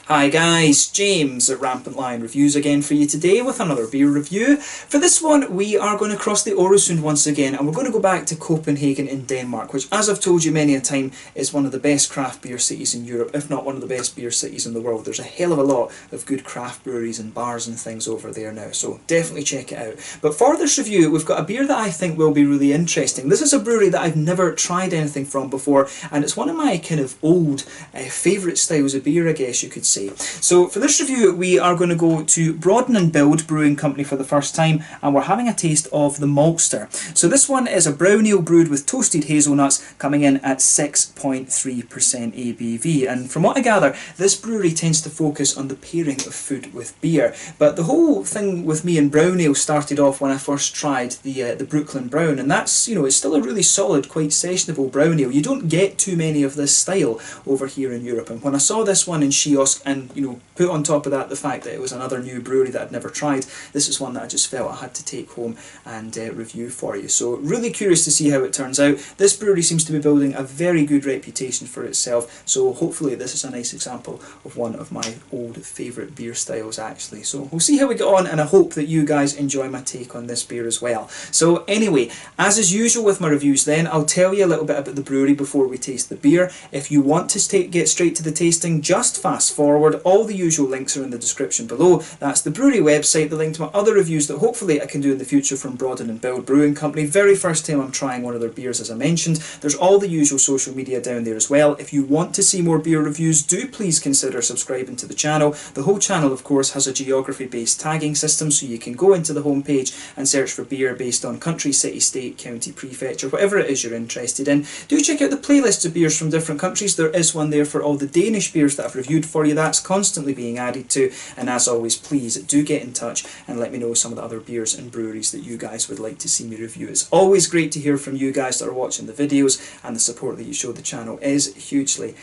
Hi guys, James at Rampant Lion Reviews again for you today with another beer review. For this one we are going to cross the Øresund once again, and we're going to go back to Copenhagen in Denmark, which, as I've told you many a time, is one of the best craft beer cities in Europe, if not one of the best beer cities in the world. There's a hell of a lot of good craft breweries and bars and things over there now, so definitely check it out. But for this review we've got a beer that I think will be really interesting. This is a brewery that I've never tried anything from before, and it's one of my kind of old favourite styles of beer, I guess you could say. So for this review we are going to go to Broaden and Build Brewing Company for the first time, and we're having a taste of the Malster. So this one is a brown ale brewed with toasted hazelnuts, coming in at 6.3% ABV, and from what I gather this brewery tends to focus on the pairing of food with beer. But the whole thing with me in brown ale started off when I first tried the Brooklyn Brown, and that's, you know, it's still a really solid, quite sessionable brown ale. You don't get too many of this style over here in Europe, and when I saw this one in Kiosk, and you know, put on top of that the fact that it was another new brewery that I'd never tried, this is one that I just felt I had to take home and review for you. So really curious to see how it turns out. This brewery seems to be building a very good reputation for itself, so hopefully this is a nice example of one of my old favourite beer styles actually. So we'll see how we get on, and I hope that you guys enjoy my take on this beer as well. So anyway, as is usual with my reviews then, I'll tell you a little bit about the brewery before we taste the beer. If you want to get straight to the tasting, just fast forward. All the usual links are in the description below. That's the brewery website, the link to my other reviews that hopefully I can do in the future from Broaden and Build Brewing Company. Very first time I'm trying one of their beers, as I mentioned. There's all the usual social media down there as well. If you want to see more beer reviews, do please consider subscribing to the channel. The whole channel, of course, has a geography-based tagging system, so you can go into the homepage and search for beer based on country, city, state, county, prefecture, whatever it is you're interested in. Do check out the playlists of beers from different countries. There is one there for all the Danish beers that I've reviewed for you. That's constantly being added to, and as always, please do get in touch and let me know some of the other beers and breweries that you guys would like to see me review. It's always great to hear from you guys that are watching the videos, and the support that you show the channel is hugely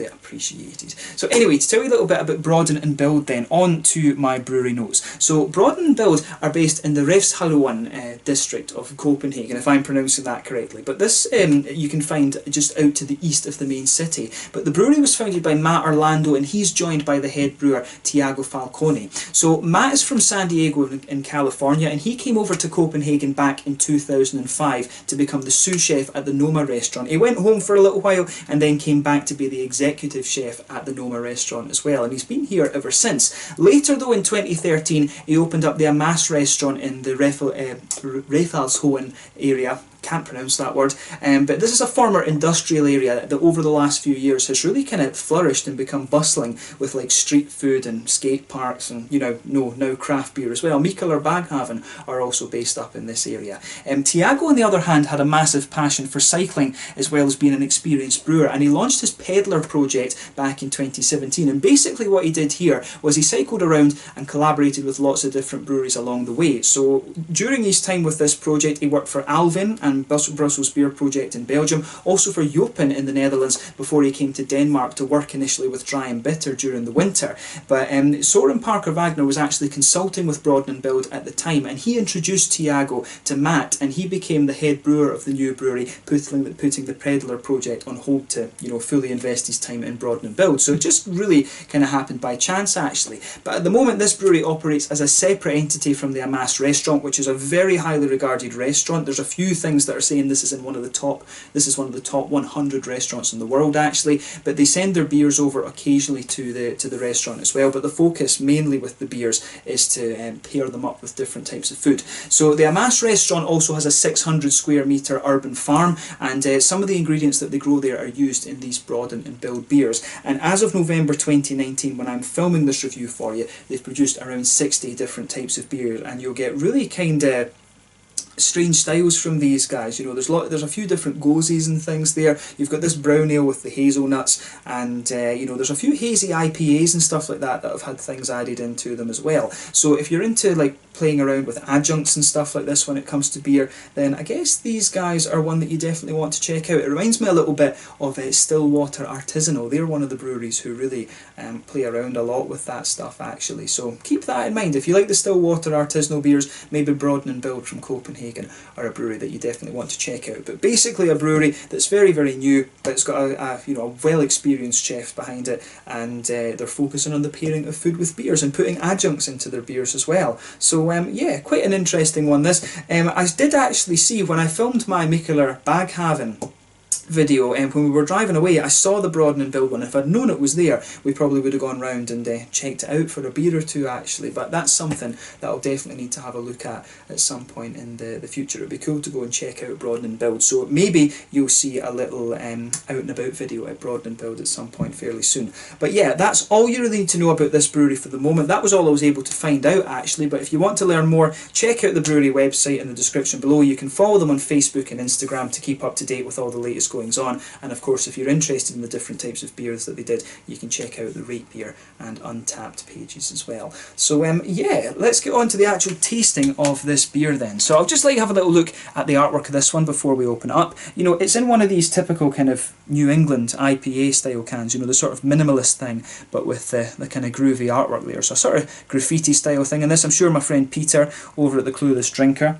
appreciated. So anyway, to tell you a little bit about Broaden and Build then, on to my brewery notes. So Broaden and Build are based in the Refshaløen district of Copenhagen, if I'm pronouncing that correctly, but this you can find just out to the east of the main city. But the brewery was founded by Matt Orlando, and he's joined by the head brewer Tiago Falcone. So Matt is from San Diego in California, and he came over to Copenhagen back in 2005 to become the sous chef at the Noma restaurant. He went home for a little while and then came back to be the executive chef at the Noma restaurant as well, and he's been here ever since. Later though, in 2013, he opened up the Amas restaurant in the Refshaløen area. Can't pronounce that word, but this is a former industrial area that over the last few years has really kind of flourished and become bustling with like street food and skate parks, and you know, now craft beer as well. Mikkel or Baghaven are also based up in this area. Tiago, on the other hand, had a massive passion for cycling as well as being an experienced brewer, and he launched his Peddler project back in 2017, and basically what he did here was he cycled around and collaborated with lots of different breweries along the way. So during his time with this project he worked for Alvin and Brussels Beer Project in Belgium, also for Jopen in the Netherlands, before he came to Denmark to work initially with Dry and Bitter during the winter. But Søren Parker Wagner was actually consulting with Broaden and Build at the time, and he introduced Tiago to Matt, and he became the head brewer of the new brewery, putting the Peddler project on hold to, you know, fully invest his time in Broaden and Build. So it just really kind of happened by chance actually. But at the moment this brewery operates as a separate entity from the Amas restaurant, which is a very highly regarded restaurant. There's a few things that are saying this is one of the top 100 restaurants in the world actually, but they send their beers over occasionally to the restaurant as well. But the focus mainly with the beers is to pair them up with different types of food. So the Amas restaurant also has a 600 square metre urban farm, and some of the ingredients that they grow there are used in these Broaden and Build beers. And as of November 2019, when I'm filming this review for you, they've produced around 60 different types of beer, and you'll get really kind of strange styles from these guys. You know, there's a few different gozes and things there. You've got this brown ale with the hazelnuts, and you know, there's a few hazy IPAs and stuff like that that have had things added into them as well. So if you're into like playing around with adjuncts and stuff like this when it comes to beer, then I guess these guys are one that you definitely want to check out. It reminds me a little bit of Stillwater Artisanal. They're one of the breweries who really play around a lot with that stuff actually. So keep that in mind. If you like the Stillwater Artisanal beers, maybe Broaden and Build from Copenhagen Copenhagen are a brewery that you definitely want to check out. But basically a brewery that's very, very new, but it's got a well-experienced chef behind it, and they're focusing on the pairing of food with beers and putting adjuncts into their beers as well. So yeah, quite an interesting one this. I did actually see when I filmed my Mikkeller Baghaven video, and when we were driving away I saw the Broaden and Build one. If I'd known it was there, we probably would have gone round and checked it out for a beer or two actually, but that's something that I'll definitely need to have a look at some point in the future. It would be cool to go and check out Broaden and Build, so maybe you'll see a little out and about video at Broaden and Build at some point fairly soon. But yeah, that's all you really need to know about this brewery for the moment. That was all I was able to find out actually, but if you want to learn more, check out the brewery website in the description below. You can follow them on Facebook and Instagram to keep up to date with all the latest goings on, and of course if you're interested in the different types of beers that they did, you can check out the Rate Beer and Untappd pages as well. So yeah, let's get on to the actual tasting of this beer then. So I'll just let you have a little look at the artwork of this one before we open it up. You know, it's in one of these typical kind of New England IPA style cans, you know, the sort of minimalist thing, but with the kind of groovy artwork there. So a sort of graffiti style thing in this. I'm sure my friend Peter over at the Clueless Drinker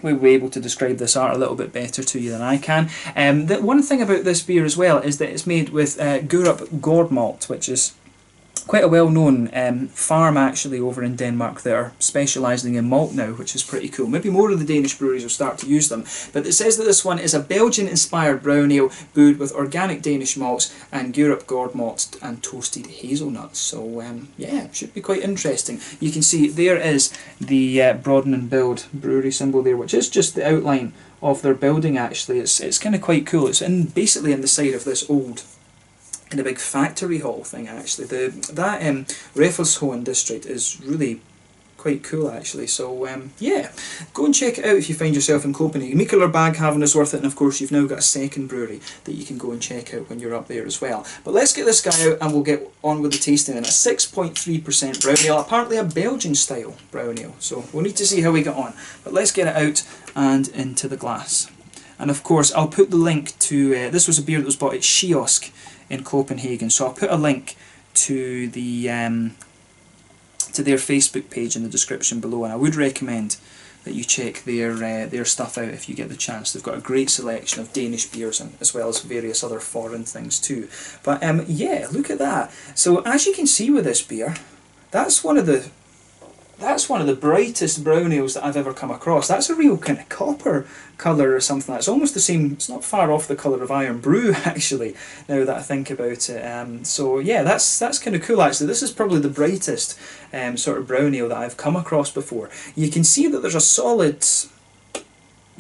we'll be able to describe this art a little bit better to you than I can. The one thing about this beer as well is that it's made with Gurup gourd malt, which is quite a well-known farm actually over in Denmark that are specialising in malt now, which is pretty cool. Maybe more of the Danish breweries will start to use them. But it says that this one is a Belgian-inspired brown ale brewed with organic Danish malts and Gurup gourd malt and toasted hazelnuts. So yeah, should be quite interesting. You can see there is the Broaden and Build brewery symbol there, which is just the outline of their building actually. It's kind of quite cool. It's basically in the side of this old in a big factory hall thing actually. That Refelsholm district is really quite cool actually, so yeah, go and check it out if you find yourself in Copenhagen. Mikkeller Baghaven is worth it, and of course you've now got a second brewery that you can go and check out when you're up there as well. But let's get this guy out and we'll get on with the tasting. And a 6.3% brown ale, apparently a Belgian style brown ale, so we'll need to see how we get on. But let's get it out and into the glass. And of course I'll put the link to, this was a beer that was bought at Kiosk in Copenhagen, so I'll put a link to the to their Facebook page in the description below, and I would recommend that you check their stuff out if you get the chance. They've got a great selection of Danish beers and as well as various other foreign things too. But yeah, look at that. So as you can see with this beer, that's one of the brightest brown ales that I've ever come across. That's a real kind of copper colour or something. That's almost the same, it's not far off the colour of Iron Brew actually, now that I think about it. So yeah, that's kind of cool actually. This is probably the brightest sort of brown ale that I've come across before. You can see that there's a solid,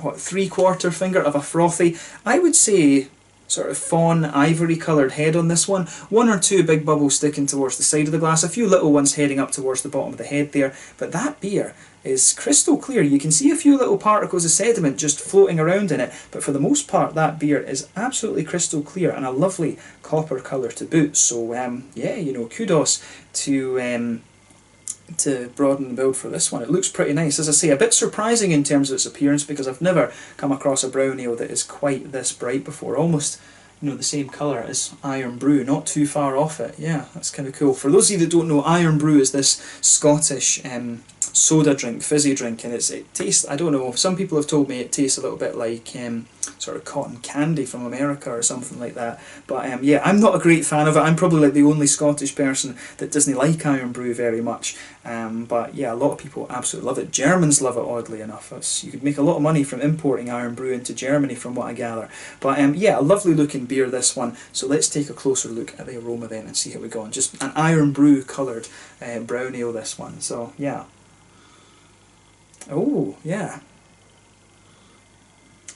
what, 3/4 finger of a frothy, I would say, sort of fawn ivory coloured head on this one. One or two big bubbles sticking towards the side of the glass, a few little ones heading up towards the bottom of the head there, but that beer is crystal clear. You can see a few little particles of sediment just floating around in it, but for the most part that beer is absolutely crystal clear and a lovely copper colour to boot. So yeah, you know, kudos to Broaden and Build for this one. It looks pretty nice. As I say, a bit surprising in terms of its appearance, because I've never come across a brown ale that is quite this bright before. Almost, you know, the same colour as Iron Brew, not too far off it. Yeah, that's kind of cool. For those of you that don't know, Iron Brew is this Scottish soda drink, fizzy drink, and it tastes, I don't know, some people have told me it tastes a little bit like sort of cotton candy from America or something like that. But yeah, I'm not a great fan of it. I'm probably like the only Scottish person that doesn't like Iron Brew very much. But yeah, a lot of people absolutely love it. Germans love it, oddly enough. You could make a lot of money from importing Iron Brew into Germany from what I gather. But yeah, a lovely looking beer this one. So let's take a closer look at the aroma then and see how we go on. Just an Iron Brew coloured brown ale this one. So yeah. Oh yeah.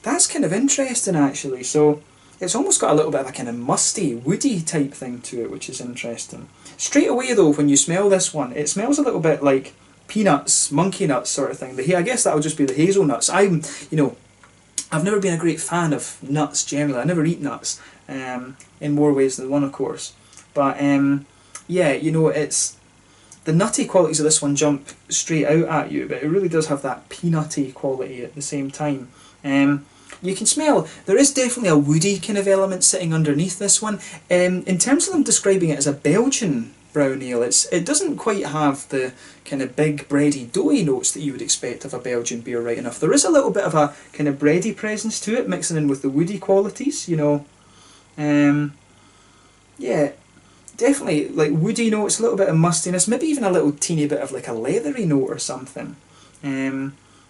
That's kind of interesting actually. So it's almost got a little bit of a kind of musty, woody type thing to it, which is interesting. Straight away though, when you smell this one, it smells a little bit like peanuts, monkey nuts sort of thing. I guess that would just be the hazelnuts. You know, I've never been a great fan of nuts generally. I never eat nuts, in more ways than one of course. But yeah, you know, the nutty qualities of this one jump straight out at you, but it really does have that peanutty quality at the same time. You can smell, there is definitely a woody kind of element sitting underneath this one. In terms of them describing it as a Belgian brown ale. It doesn't quite have the kind of big bready doughy notes that you would expect of a Belgian beer, right enough. There is a little bit of a kind of bready presence to it, mixing in with the woody qualities, you know. Yeah, definitely like woody notes, a little bit of mustiness, maybe even a little teeny bit of like a leathery note or something.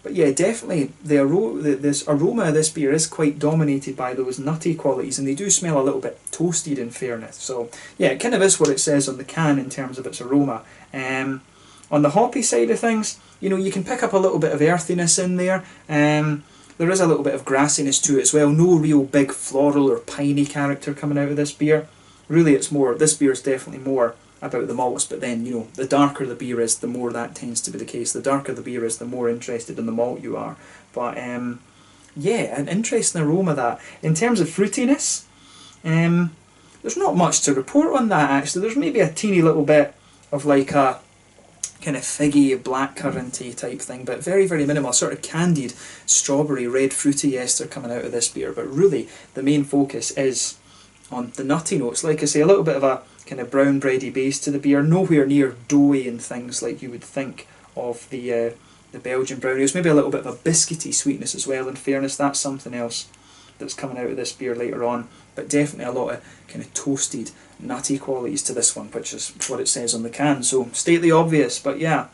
But yeah, definitely this aroma of this beer is quite dominated by those nutty qualities, and they do smell a little bit toasted in fairness. So yeah, it kind of is what it says on the can in terms of its aroma. On the hoppy side of things, you know, you can pick up a little bit of earthiness in there. There is a little bit of grassiness to it as well. No real big floral or piney character coming out of this beer. Really, it's more, this beer is definitely more about the malts, but then, you know, the darker the beer is, the more that tends to be the case. The darker the beer is, the more interested in the malt you are. But yeah, an interesting aroma that. In terms of fruitiness, there's not much to report on that actually. There's maybe a teeny little bit of like a kind of figgy, blackcurranty type thing, but very, very minimal. Sort of candied strawberry, red fruity ester coming out of this beer, but really the main focus is on the nutty notes. Like I say, a little bit of a kind of brown bready base to the beer, nowhere near doughy and things like you would think of the Belgian brown ales. Maybe a little bit of a biscuity sweetness as well. In fairness, that's something else that's coming out of this beer later on, but definitely a lot of kind of toasted, nutty qualities to this one, which is what it says on the can. So state the obvious, but yeah,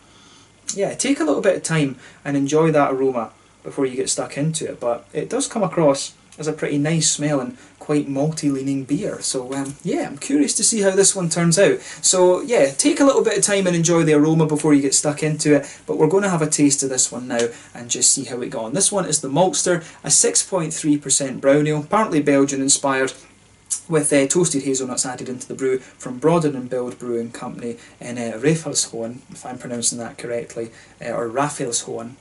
take a little bit of time and enjoy that aroma before you get stuck into it. But it does come across as a pretty nice smelling, quite malty leaning beer. So yeah, I'm curious to see how this one turns out. So yeah, take a little bit of time and enjoy the aroma before you get stuck into it, but we're going to have a taste of this one now and just see how it got on. This one is the Maltster, a 6.3% brown ale, apparently Belgian inspired, with toasted hazelnuts added into the brew from Broaden and Brewing Company in Raffelshoen, if I'm pronouncing that correctly, or Raffelshoen,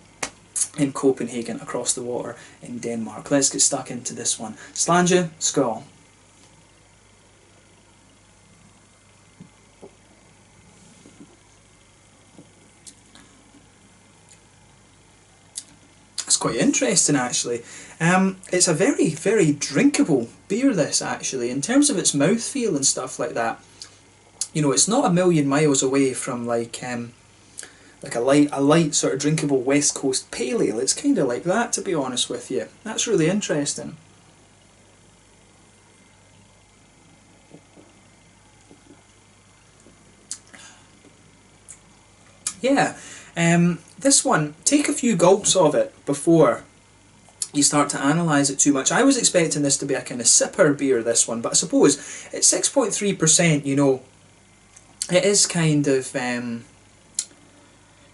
in Copenhagen, across the water in Denmark. Let's get stuck into this one. Slàinte, skål. It's quite interesting actually. It's a very, very drinkable beer, this actually, in terms of its mouthfeel and stuff like that. You know, it's not a million miles away from like a light sort of drinkable West Coast pale ale. It's kind of like that, to be honest with you. That's really interesting. Yeah, this one, take a few gulps of it before you start to analyse it too much. I was expecting this to be a kind of sipper beer, this one, but I suppose at 6.3%, you know, it is kind of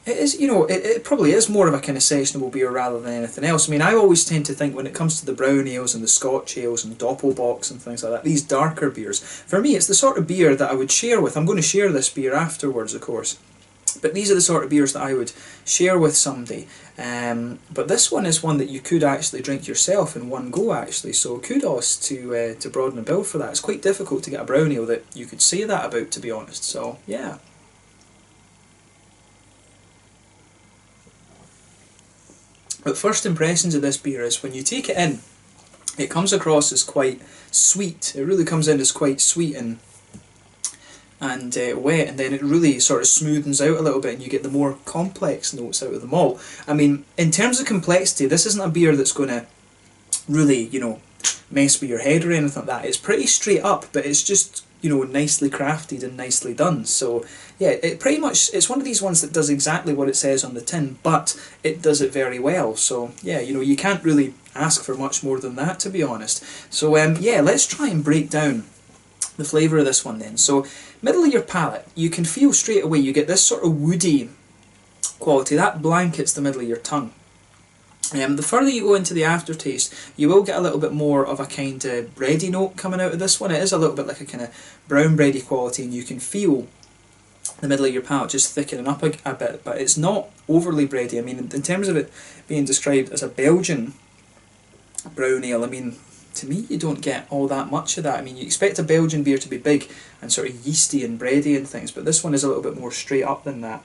it is, you know, it probably is more of a kind of sessionable beer rather than anything else. I mean, I always tend to think when it comes to the brown ales and the Scotch ales and Doppelbocks and things like that, these darker beers, for me it's the sort of beer that I would share with. I'm going to share this beer afterwards, of course, but these are the sort of beers that I would share with somebody. But this one is one that you could actually drink yourself in one go, actually, so kudos to Broaden and Bill for that. It's quite difficult to get a brown ale that you could say that about, to be honest, so yeah. But first impressions of this beer is when you take it in, it comes across as quite sweet. It really comes in as quite sweet and wet, and then it really sort of smoothens out a little bit and you get the more complex notes out of the malt. I mean, in terms of complexity, this isn't a beer that's going to really, you know, mess with your head or anything like that. It's pretty straight up, but it's just, you know, nicely crafted and nicely done. So yeah, it pretty much, it's one of these ones that does exactly what it says on the tin, but it does it very well. So yeah, you know, you can't really ask for much more than that, to be honest. So yeah, let's try and break down the flavour of this one then. So middle of your palate, you can feel straight away, you get this sort of woody quality, that blankets the middle of your tongue. The further you go into the aftertaste, you will get a little bit more of a kind of bready note coming out of this one. It is a little bit like a kind of brown bready quality, and you can feel the middle of your palate just thickening up a bit, but it's not overly bready. I mean, in terms of it being described as a Belgian brown ale, I mean, to me you don't get all that much of that. I mean, you expect a Belgian beer to be big and sort of yeasty and bready and things, but this one is a little bit more straight up than that.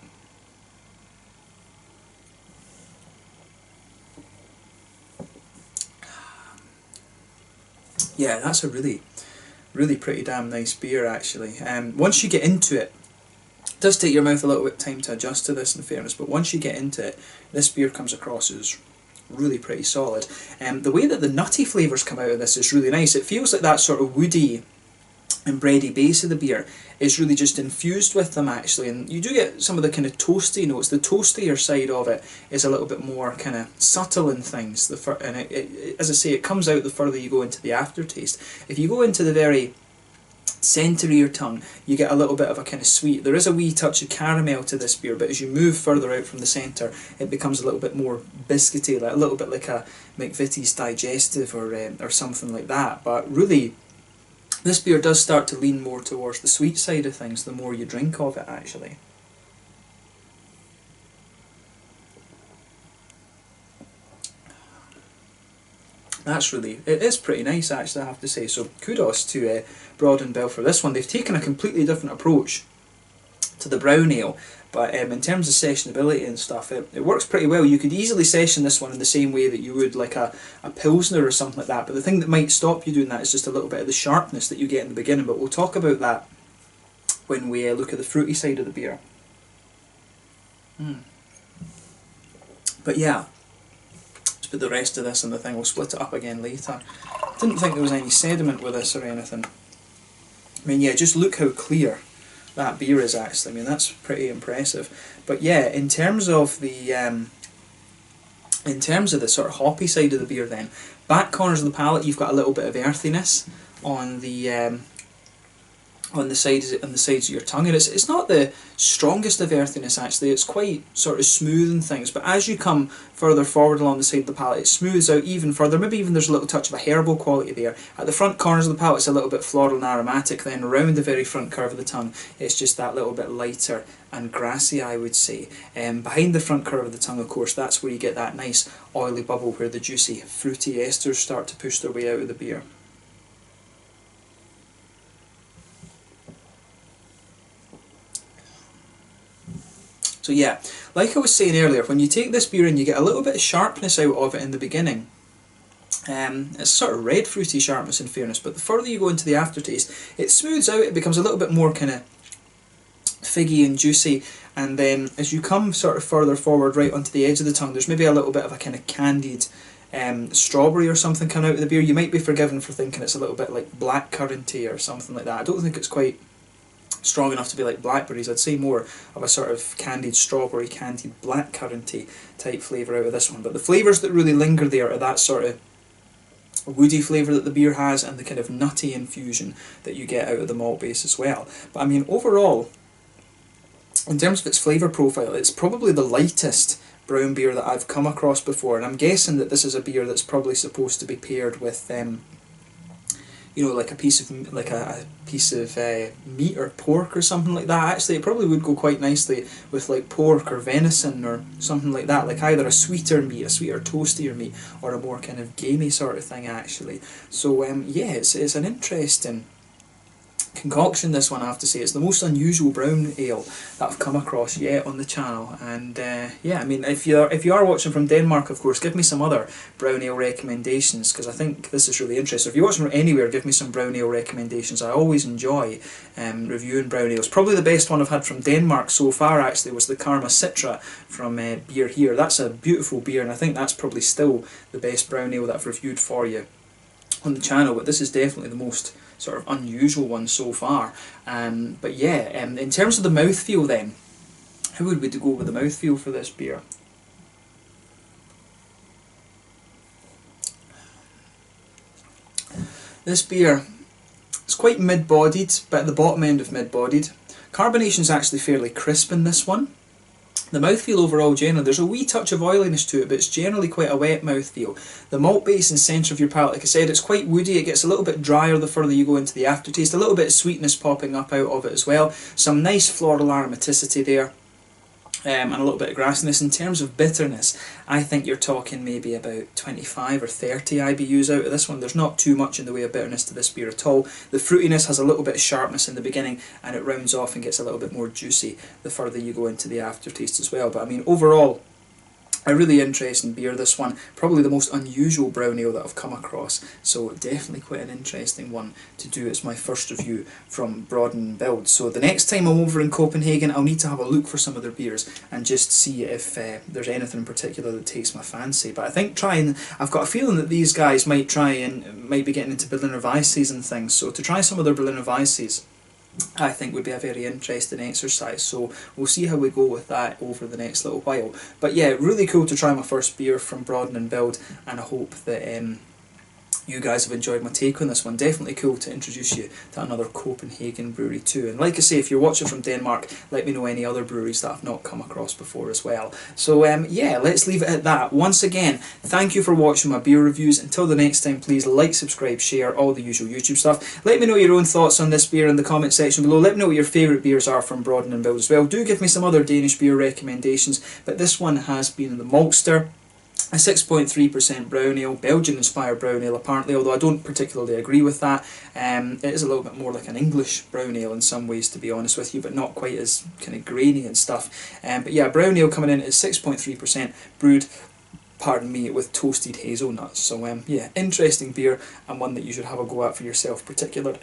Yeah, that's a really, really pretty damn nice beer actually. Once you get into it, It does take your mouth a little bit of time to adjust to this, in fairness, but once you get into it, this beer comes across as really pretty solid. The way that the nutty flavours come out of this is really nice. It feels like that sort of woody and bready base of the beer is really just infused with them, actually, and you do get some of the kind of toasty notes. The toastier side of it is a little bit more kind of subtle in things, and as I say, it comes out the further you go into the aftertaste. If you go into the very centre of your tongue, you get a little bit of a kind of sweet. There is a wee touch of caramel to this beer, but as you move further out from the centre, it becomes a little bit more biscuity, like a little bit like a McVitie's Digestive or something like that. But really, this beer does start to lean more towards the sweet side of things the more you drink of it, actually. It is pretty nice, actually, I have to say. So kudos to Broaden for this one. They've taken a completely different approach to the brown ale, but in terms of sessionability and stuff, it works pretty well. You could easily session this one in the same way that you would like a Pilsner or something like that, but the thing that might stop you doing that is just a little bit of the sharpness that you get in the beginning, but we'll talk about that when we look at the fruity side of the beer. But yeah, let's put the rest of this in the thing. We'll split it up again later. Didn't think there was any sediment with this or anything. I mean, yeah, just look how clear that beer is, actually. I mean, that's pretty impressive. But yeah, in terms of the sort of hoppy side of the beer, then back corners of the palate, you've got a little bit of earthiness on the sides of your tongue, and it's not the strongest of earthiness, actually. It's quite sort of smooth and things, but as you come further forward along the side of the palate, it smooths out even further. Maybe even there's a little touch of a herbal quality there. At the front corners of the palate, it's a little bit floral and aromatic. Then around the very front curve of the tongue, it's just that little bit lighter and grassy, I would say. Behind the front curve of the tongue, of course, that's where you get that nice oily bubble where the juicy fruity esters start to push their way out of the beer. So yeah, like I was saying earlier, when you take this beer and you get a little bit of sharpness out of it in the beginning. It's sort of red fruity sharpness, in fairness, but the further you go into the aftertaste, it smooths out, it becomes a little bit more kind of figgy and juicy, and then as you come sort of further forward right onto the edge of the tongue, there's maybe a little bit of a kind of candied strawberry or something coming out of the beer. You might be forgiven for thinking it's a little bit like blackcurranty or something like that. I don't think it's quite strong enough to be like blackberries. I'd say more of a sort of candied strawberry, candied blackcurranty type flavour out of this one. But the flavours that really linger there are that sort of woody flavour that the beer has and the kind of nutty infusion that you get out of the malt base as well. But I mean, overall, in terms of its flavour profile, it's probably the lightest brown beer that I've come across before, and I'm guessing that this is a beer that's probably supposed to be paired with you know, like a piece of meat or pork or something like that. Actually, it probably would go quite nicely with like pork or venison or something like that, like either a sweeter meat, a sweeter toastier meat, or a more kind of gamey sort of thing, actually. So yeah, it's an interesting concoction, this one, I have to say. It's the most unusual brown ale that I've come across yet on the channel, and yeah, I mean, if you are watching from Denmark, of course, give me some other brown ale recommendations, because I think this is really interesting. If you're watching from anywhere, give me some brown ale recommendations. I always enjoy reviewing brown ales. Probably the best one I've had from Denmark so far, actually, was the Karma Citra from Beer Here. That's a beautiful beer, and I think that's probably still the best brown ale that I've reviewed for you on the channel, but this is definitely the most sort of unusual one so far. But yeah, in terms of the mouthfeel then, how would we go with the mouthfeel for this beer? This beer is quite mid-bodied, but at the bottom end of mid-bodied. Carbonation is actually fairly crisp in this one. The mouthfeel overall, generally, there's a wee touch of oiliness to it, but it's generally quite a wet mouthfeel. The malt base and centre of your palate, like I said, it's quite woody. It gets a little bit drier the further you go into the aftertaste. A little bit of sweetness popping up out of it as well. Some nice floral aromaticity there. And a little bit of grassiness. In terms of bitterness, I think you're talking maybe about 25 or 30 IBUs out of this one. There's not too much in the way of bitterness to this beer at all. The fruitiness has a little bit of sharpness in the beginning, and it rounds off and gets a little bit more juicy the further you go into the aftertaste as well. But I mean, overall, A really interesting beer, this one. Probably the most unusual brown ale that I've come across, so definitely quite an interesting one to do. It's my first review from Broaden Build. So the next time I'm over in Copenhagen, I'll need to have a look for some of their beers and just see if there's anything in particular that takes my fancy. But I think I've got a feeling that these guys might be getting into Berliner Weisses and things, so to try some of their Berliner Weisses I think would be a very interesting exercise, so we'll see how we go with that over the next little while. But yeah, really cool to try my first beer from Broaden and Build, and I hope that you guys have enjoyed my take on this one. Definitely cool to introduce you to another Copenhagen brewery too. And like I say, if you're watching from Denmark, let me know any other breweries that I've not come across before as well. So yeah, let's leave it at that. Once again, thank you for watching my beer reviews. Until the next time, please like, subscribe, share, all the usual YouTube stuff. Let me know your own thoughts on this beer in the comment section below. Let me know what your favourite beers are from Broaden and Build as well. Do give me some other Danish beer recommendations, but this one has been the Maltster. A 6.3% brown ale, Belgian-inspired brown ale apparently, although I don't particularly agree with that. It is a little bit more like an English brown ale in some ways, to be honest with you, but not quite as kind of grainy and stuff. But yeah, brown ale coming in at 6.3%, brewed, pardon me, with toasted hazelnuts. So yeah, interesting beer, and one that you should have a go at for yourself, particularly.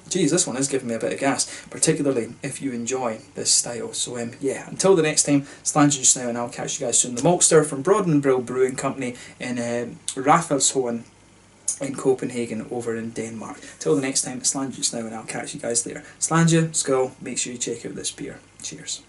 Geez, this one is giving me a bit of gas, particularly if you enjoy this style. So yeah, until the next time, slange just now, and I'll catch you guys soon. The Maltster from Broaden and Build Brewing Company in Raffelshoen in Copenhagen over in Denmark. Till the next time, slange just now, and I'll catch you guys there. Slange, skull, make sure you check out this beer. Cheers.